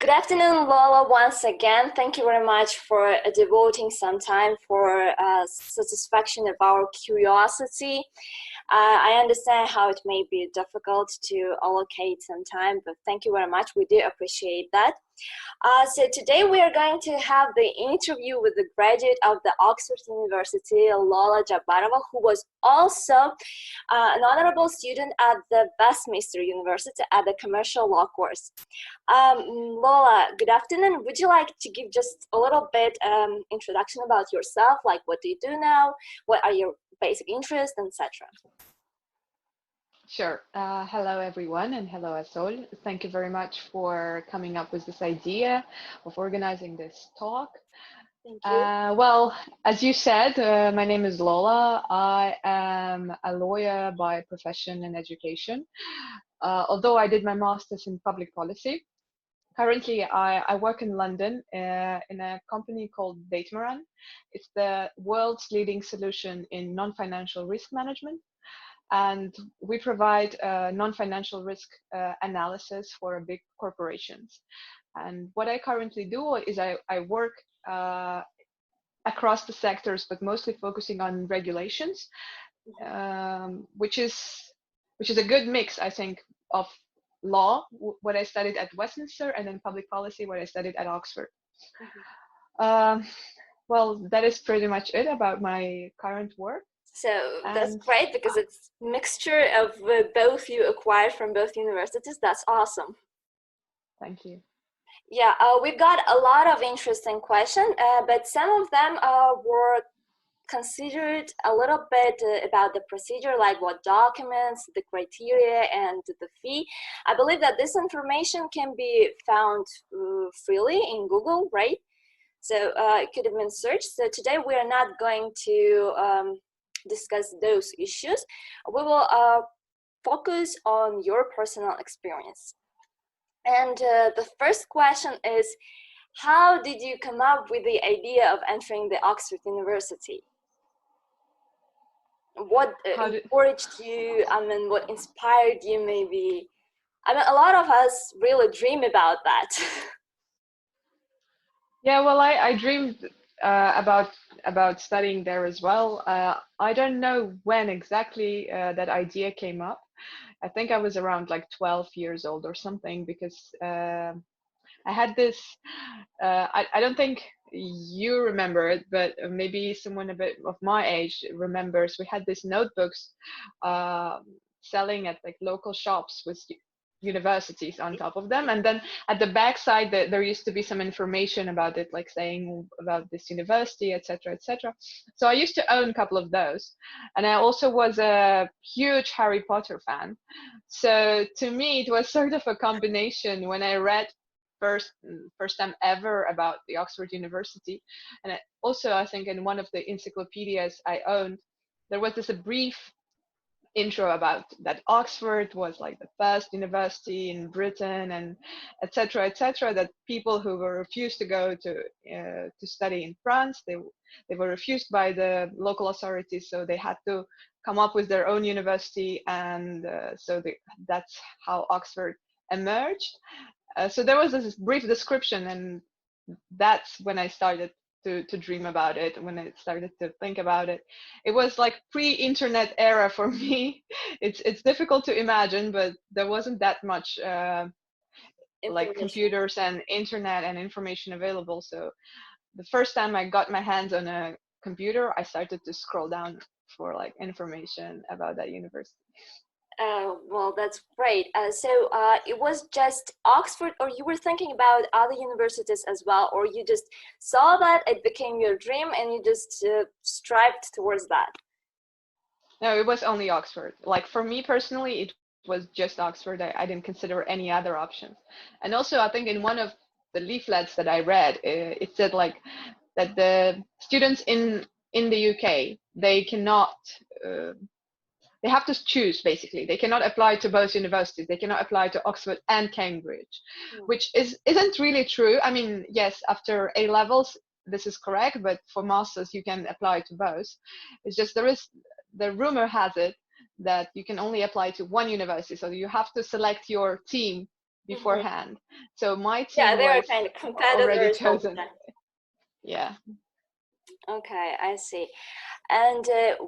Good afternoon, Lola, once again. Thank you very much for devoting some time for satisfaction of our curiosity. I understand how it may be difficult to allocate some time, but thank you very much. We do appreciate that. So today we are going to have the interview with the graduate of the Oxford University, Lola Jabbarova, who was also an honorable student at the Westminster University at the Commercial Law Course. Lola, good afternoon. Would you like to give just a little bit introduction about yourself, like what do you do now, what are your basic interests, etc.? Sure. Hello, everyone, and hello, Asol. Thank you very much for coming up with this idea of organizing this talk. Thank you. Well, as you said, my name is Lola. I am a lawyer by profession and education, although I did my master's in public policy. Currently, I work in London in a company called Datamaran. It's the world's leading solution in non-financial risk management. And we provide non-financial risk analysis for big corporations. And what I currently do is I work across the sectors, but mostly focusing on regulations, which is a good mix, I think, of law, what I studied at Westminster, and then public policy, what I studied at Oxford. Well, that is pretty much it about my current work. So that's great because it's a mixture of both you acquired from both universities. That's awesome. Thank you. Yeah, we've got a lot of interesting questions, but some of them were considered a little bit about the procedure, like what documents, the criteria, and the fee. I believe that this information can be found freely in Google, right? So it could have been searched. So today we are not going to discuss those issues. We will focus on your personal experience. And the first question is, how did you come up with the idea of entering the Oxford University? What encouraged you? I mean, what inspired you maybe? I mean, a lot of us really dream about that. Yeah, well, I dreamed about studying there as well. I don't know when exactly that idea came up. I think I was around like 12 years old or something, because I had this, I don't think you remember it, but maybe someone a bit of my age remembers. We had these notebooks selling at like local shops with universities on top of them, and then at the back side there used to be some information about it, like saying about this university, etc., etc. So I used to own a couple of those, and I also was a huge Harry Potter fan. So to me it was sort of a combination when I read first time ever about the Oxford University, and I think in one of the encyclopedias I owned, there was this a brief intro about that Oxford was like the first university in Britain, and etc., etc., that people who were refused to go to study in France, they were refused by the local authorities, so they had to come up with their own university, and that's how Oxford emerged. So there was this brief description, and that's when I started to dream about it, when I started to think about it. It was like pre-internet era for me. It's difficult to imagine, but there wasn't that much like computers and internet and information available. So the first time I got my hands on a computer, I started to scroll down for like information about that university. Well, that's great. So it was just Oxford, or you were thinking about other universities as well, or you just saw that it became your dream and you just strived towards that? No, it was only Oxford. Like for me personally, it was just Oxford. I didn't consider any other options. And also, I think in one of the leaflets that I read, it said like that the students in the UK, they cannot. They have to choose, basically. They cannot apply to both universities. They cannot apply to Oxford and Cambridge, which isn't really true. I mean, yes, after A levels, this is correct, but for masters, you can apply to both. It's just the rumor has it that you can only apply to one university. So you have to select your team beforehand. So my Yeah, team they are was kind of already competitors all the chosen. time. Yeah. Okay, I see. And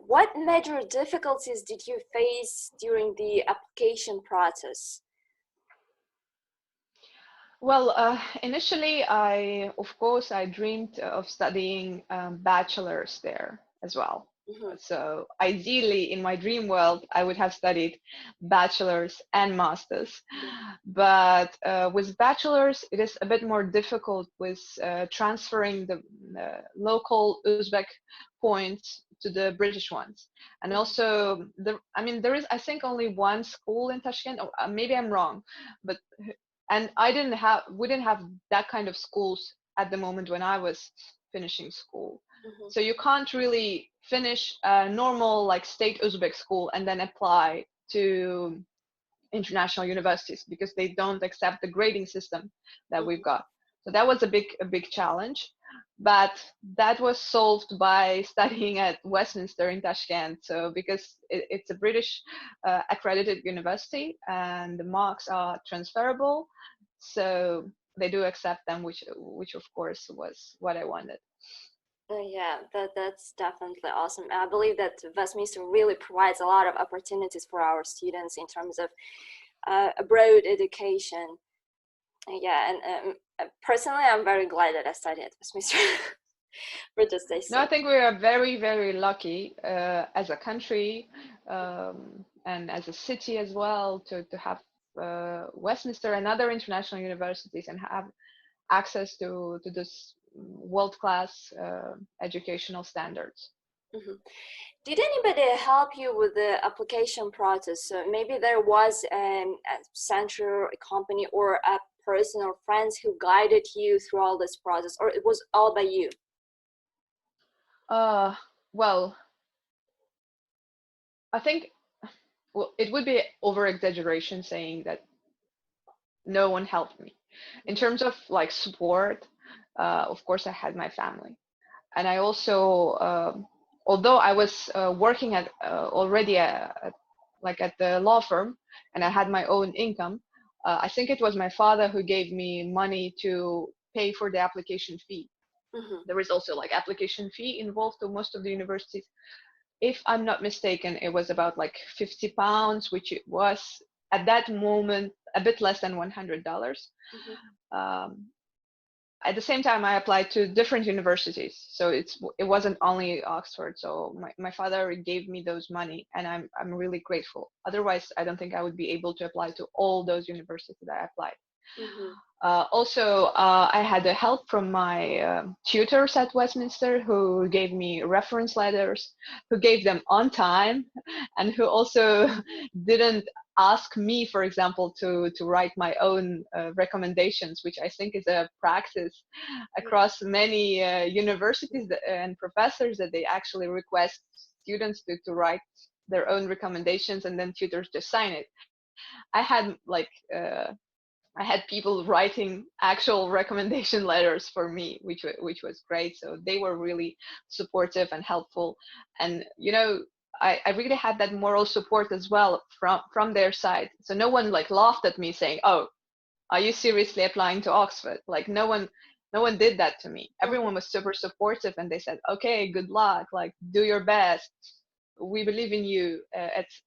what major difficulties did you face during the application process? Well, initially, of course, I dreamed of studying bachelor's there as well. Mm-hmm. So ideally, in my dream world, I would have studied bachelor's and master's. But with bachelor's, it is a bit more difficult with transferring the local Uzbek points to the British ones. And also, there is, I think, only one school in Tashkent, or maybe I'm wrong, but and we didn't have that kind of schools at the moment when I was finishing school. Mm-hmm. So you can't really finish a normal like state Uzbek school and then apply to international universities because they don't accept the grading system that we've got. So that was a big challenge, but that was solved by studying at Westminster in Tashkent. So because it's a British accredited university and the marks are transferable, so they do accept them, which of course was what I wanted. Yeah, that's definitely awesome. I believe that Westminster really provides a lot of opportunities for our students in terms of abroad education. Yeah, and personally, I'm very glad that I studied at Westminster. For just I No, I say. think we are very lucky as a country and as a city as well to have Westminster and other international universities and have access to this world-class educational standards. Mm-hmm. Did anybody help you with the application process? So maybe there was a center, a company, or a person or friends who guided you through all this process, or it was all by you? Well, I think it would be over exaggeration saying that no one helped me. In terms of like support, of course, I had my family. And I also, although I was working at already like at the law firm and I had my own income, I think it was my father who gave me money to pay for the application fee. Mm-hmm. There is also like application fee involved to most of the universities. If I'm not mistaken, it was about like £50, which it was at that moment a bit less than $100. Mm-hmm. At the same time, I applied to different universities, so it wasn't only Oxford. So my father gave me those money, and I'm really grateful. Otherwise, I don't think I would be able to apply to all those universities that I applied. Mm-hmm. Also, I had the help from my tutors at Westminster who gave me reference letters, who gave them on time, and who also didn't ask me, for example, to write my own recommendations, which I think is a practice across many universities and professors, that they actually request students to write their own recommendations and then tutors just sign it. I had like I had people writing actual recommendation letters for me, which was great. So they were really supportive and helpful, and I really had that moral support as well from their side. So no one like laughed at me saying, "Oh, are you seriously applying to Oxford?" Like no one did that to me. Everyone was super supportive, and they said, "Okay, good luck. Like do your best. We believe in you,"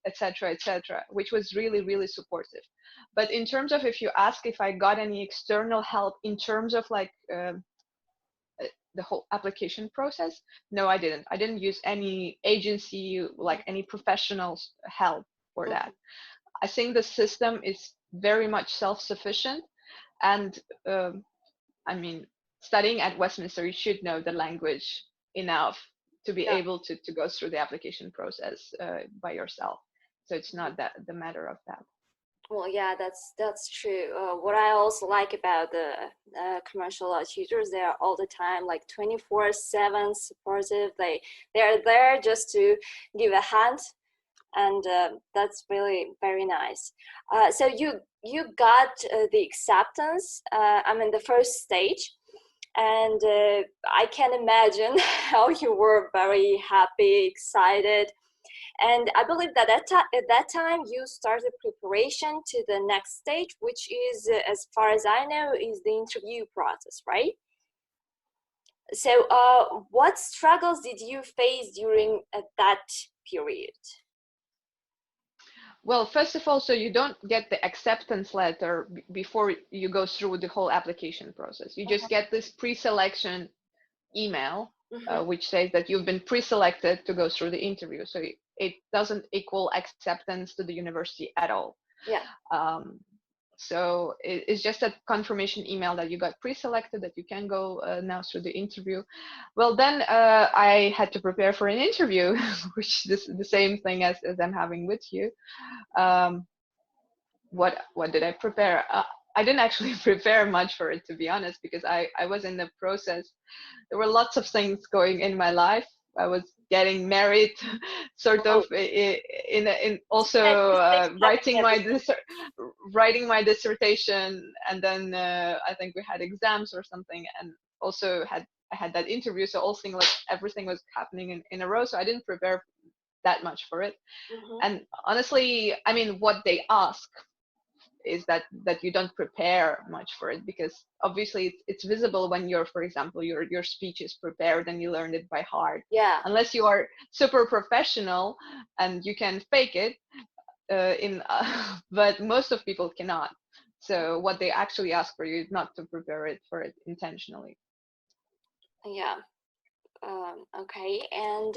etc., etc., which was really supportive. But in terms of, if you ask if I got any external help in terms of like the whole application process, no, I didn't use any agency, like any professionals help for that. I think the system is very much self-sufficient, and I mean, studying at Westminster, you should know the language enough to be Yeah. able to go through the application process by yourself. So it's not that the matter of that. Well, yeah, that's true. What I also like about the commercial law tutors, they are all the time like 24/7 supportive. They are there just to give a hand, and that's really very nice. So you got the acceptance. I'm in the first stage, and I can imagine how you were very happy, excited. And I believe that at that time you started preparation to the next stage, which is, as far as I know, is the interview process, right? So what struggles did you face during that period? Well, first of all, so you don't get the acceptance letter before you go through the whole application process. You just get this pre-selection email, which says that you've been pre-selected to go through the interview. So it doesn't equal acceptance to the university at all. Yeah. So it's just a confirmation email that you got pre-selected, that you can go now through the interview. Well, then I had to prepare for an interview, which is the same thing as I'm having with you. What did I prepare? I didn't actually prepare much for it, to be honest, because I was in the process. There were lots of things going in my life. I was getting married, sort of, in also writing my dissertation, and then I think we had exams or something, and also I had that interview. So everything was happening in a row. So I didn't prepare that much for it. And honestly, I mean, what they ask is that you don't prepare much for it, because obviously it's visible when for example, your speech is prepared and you learned it by heart. Yeah. Unless you are super professional and you can fake it, but most of people cannot. So what they actually ask for you is not to prepare for it intentionally. Yeah. Okay. And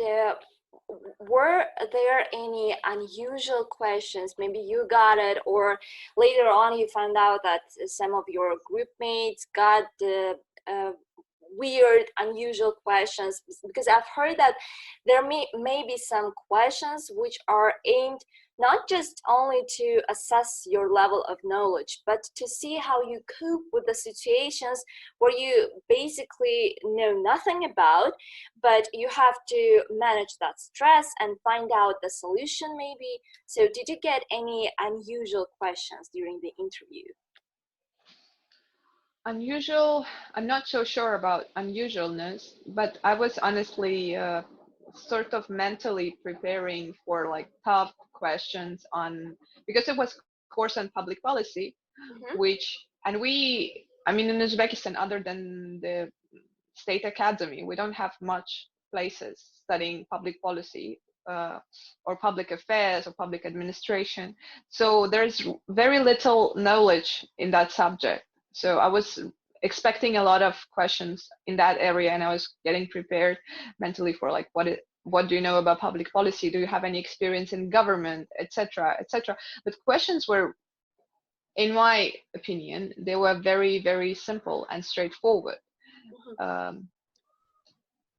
were there any unusual questions? Maybe you got it, or later on you found out that some of your group mates got the weird, unusual questions, because I've heard that there may be some questions which are aimed not just only to assess your level of knowledge, but to see how you cope with the situations where you basically know nothing about, but you have to manage that stress and find out the solution maybe. So did you get any unusual questions during the interview? Unusual, I'm not so sure about unusualness, but I was honestly sort of mentally preparing for like tough questions because it was course on public policy, I mean, in Uzbekistan, other than the state academy, we don't have much places studying public policy or public affairs or public administration. So there's very little knowledge in that subject. So I was expecting a lot of questions in that area, and I was getting prepared mentally for like, what do you know about public policy? Do you have any experience in government, etc., etc. But questions were, in my opinion, they were very, very simple and straightforward. I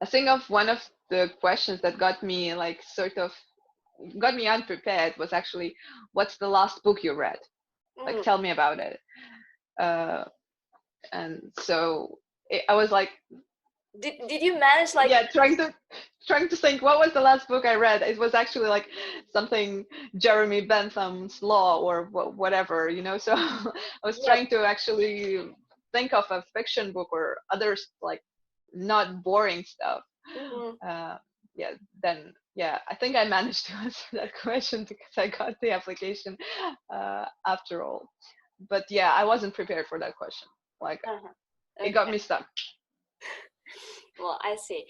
think of one of the questions that got me unprepared was actually, what's the last book you read? Like, tell me about it. And so I was like, did you manage like, yeah, trying to think what was the last book I read. It was actually like something Jeremy Bentham's Law or whatever, so I was trying to actually think of a fiction book or others, like not boring stuff. I think I managed to answer that question because I got the application after all. But yeah, I wasn't prepared for that question. Like, it got me stuck. Well, I see.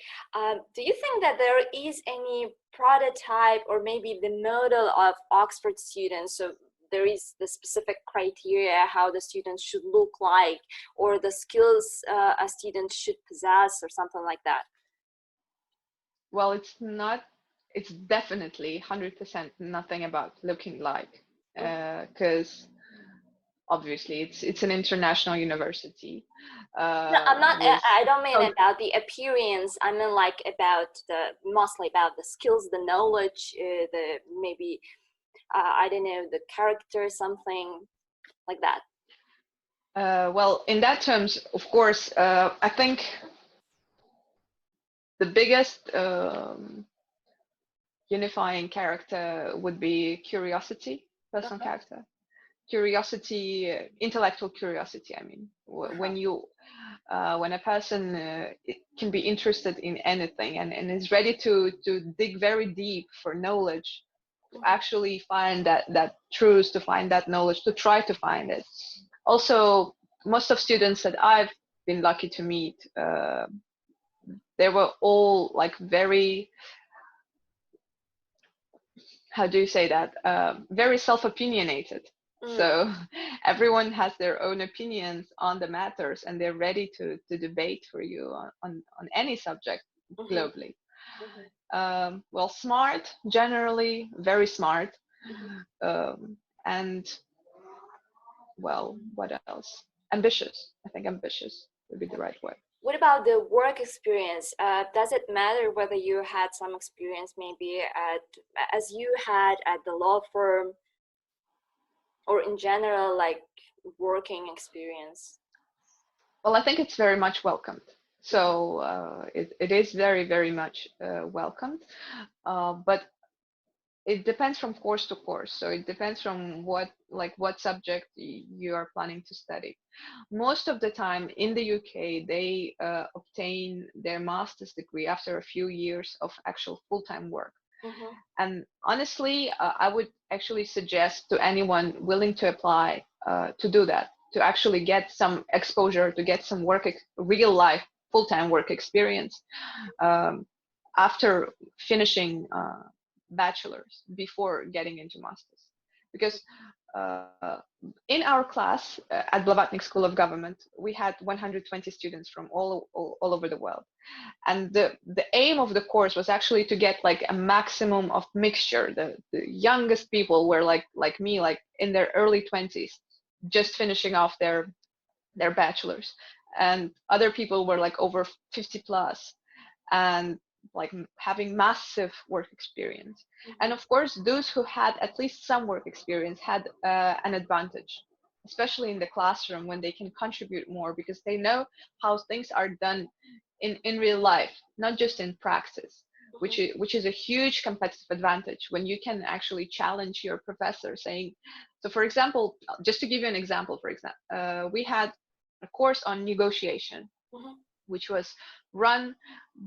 Do you think that there is any prototype or maybe the model of Oxford students? So there is the specific criteria how the students should look like, or the skills a student should possess, or something like that? Well, it's definitely 100% nothing about looking like, because obviously it's an international university. No, I don't mean about the appearance. I mean like mostly about the skills, the knowledge, the maybe I don't know, the character, something like that. Well, in that terms, of course, I think the biggest unifying character would be curiosity, personal character. Curiosity, intellectual curiosity, I mean. When you when a person can be interested in anything and is ready to dig very deep for knowledge, to actually find that truth, to find that knowledge, to try to find it. Also, most of students that I've been lucky to meet, they were all like very, how do you say that, very self-opinionated. So everyone has their own opinions on the matters, and they're ready to debate for you on any subject globally. Well, smart, generally very smart, and well, what else? Ambitious. I think ambitious would be the right word. What about the work experience? Does it matter whether you had some experience maybe as you had at the law firm, or in general, like working experience? Well, I think it's very much welcomed. So it is very, very much welcomed. But it depends from course to course. So it depends from what subject you are planning to study. Most of the time in the UK, they obtain their master's degree after a few years of actual full-time work. And honestly, I would actually suggest to anyone willing to apply to do that, to actually get some exposure, to get some work, real life full-time work experience after finishing bachelor's before getting into master's. Because in our class at Blavatnik School of Government, we had 120 students from all over the world. And the aim of the course was actually to get like a maximum of mixture. The youngest people were like me, like in their early 20s, just finishing off their bachelor's. And other people were like over 50 plus and like having massive work experience. And of course, those who had at least some work experience had an advantage, especially in the classroom, when they can contribute more because they know how things are done in real life, not just in practice, which is a huge competitive advantage when you can actually challenge your professor saying, so for example, just to give you an example, for example, we had a course on negotiation, which was run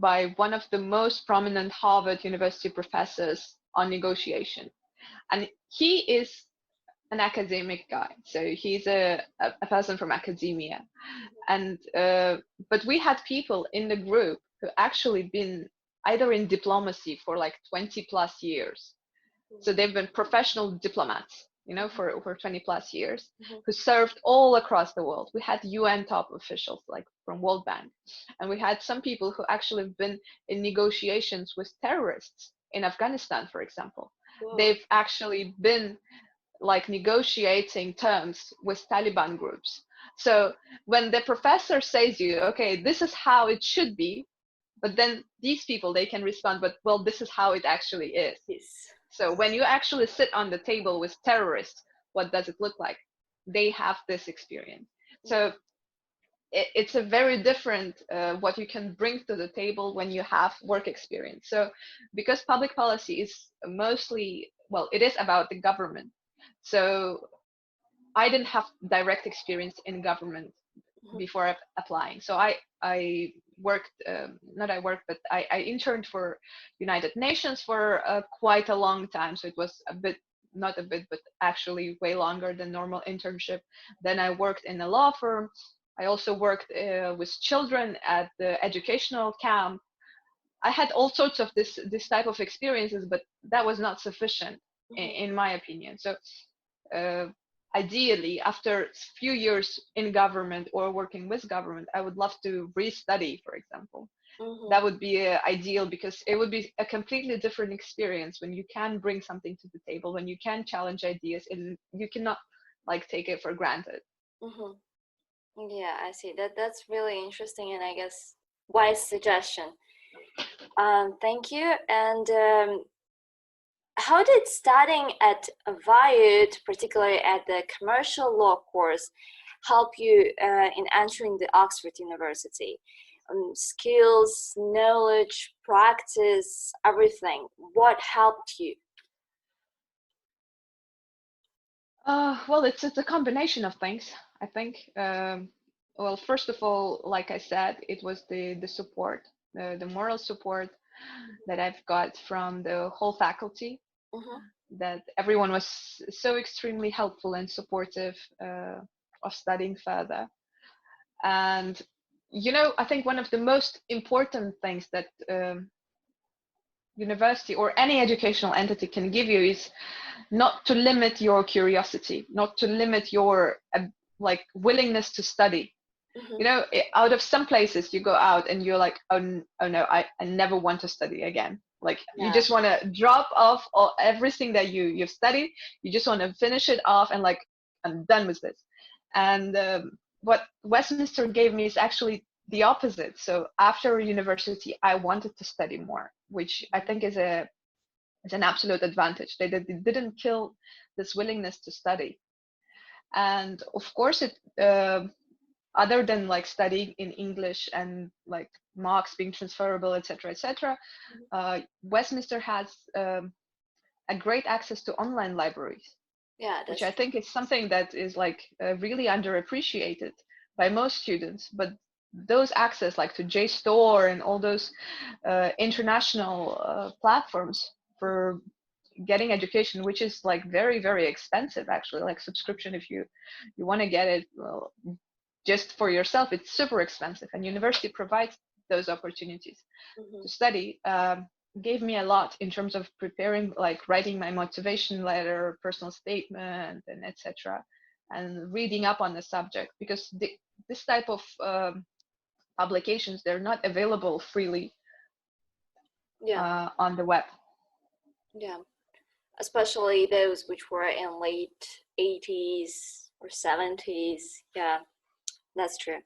by one of the most prominent Harvard University professors on negotiation. And he is an academic guy, so he's a person from academia. And but we had people in the group who actually been either in diplomacy for like 20 plus years. So they've been professional diplomats, you know, for 20 plus years, who served all across the world. We had UN top officials like from World Bank, and we had some people who actually have been in negotiations with terrorists in Afghanistan, for example. They've actually been like negotiating terms with Taliban groups. So when the professor says you, okay, this is how it should be, but then these people, they can respond, but well, this is how it actually is. So when you actually sit on the table with terrorists, what does it look like? They have this experience. So it's a very different what you can bring to the table when you have work experience. So because public policy is mostly, well, it is about the government. So I didn't have direct experience in government before applying. So I worked, not I worked, but I interned for United Nations for quite a long time. So it was a bit, not a bit, but actually way longer than normal internship. Then I worked in a law firm. I also worked with children at the educational camp. I had all sorts of this type of experiences, but that was not sufficient in my opinion. So ideally, after a few years in government or working with government, I would love to restudy, for example. That would be ideal, because it would be a completely different experience when you can bring something to the table, when you can challenge ideas, and you cannot like take it for granted. Yeah, I see. That's really interesting, and I guess wise suggestion. Thank you. And how did studying at WIUT, particularly at the commercial law course, help you in entering the Oxford University? Skills, knowledge, practice, everything. What helped you? Well, it's a combination of things, I think. Well, first of all, like I said, it was the support, the moral support that I've got from the whole faculty, Mm-hmm. that everyone was so extremely helpful and supportive of studying further. And, you know, I think one of the most important things that university or any educational entity can give you is not to limit your curiosity, not to limit your like willingness to study. Mm-hmm. You know, out of some places you go out and you're like, oh no, I never want to study again. Like you Yeah. just want to drop off everything that you've studied. You just want to finish it off and like, I'm done with this. And what Westminster gave me is actually the opposite. So after university, I wanted to study more, which I think is an absolute advantage. They didn't kill this willingness to study. And of course, it other than like studying in English and like marks being transferable, etc., etc., Westminster has a great access to online libraries, Yeah, which that's I think is something that is like really underappreciated by most students. But those access like to JSTOR and all those international platforms for getting education, which is like very, very expensive actually, like subscription, if you want to get it, well, just for yourself, it's super expensive, and university provides those opportunities mm-hmm. to study. Gave me a lot in terms of preparing, like writing my motivation letter, personal statement, and etc., and reading up on the subject, because this type of publications, they're not available freely Yeah. on the web. Yeah. Especially those which were in late 80s or 70s. Yeah, that's true.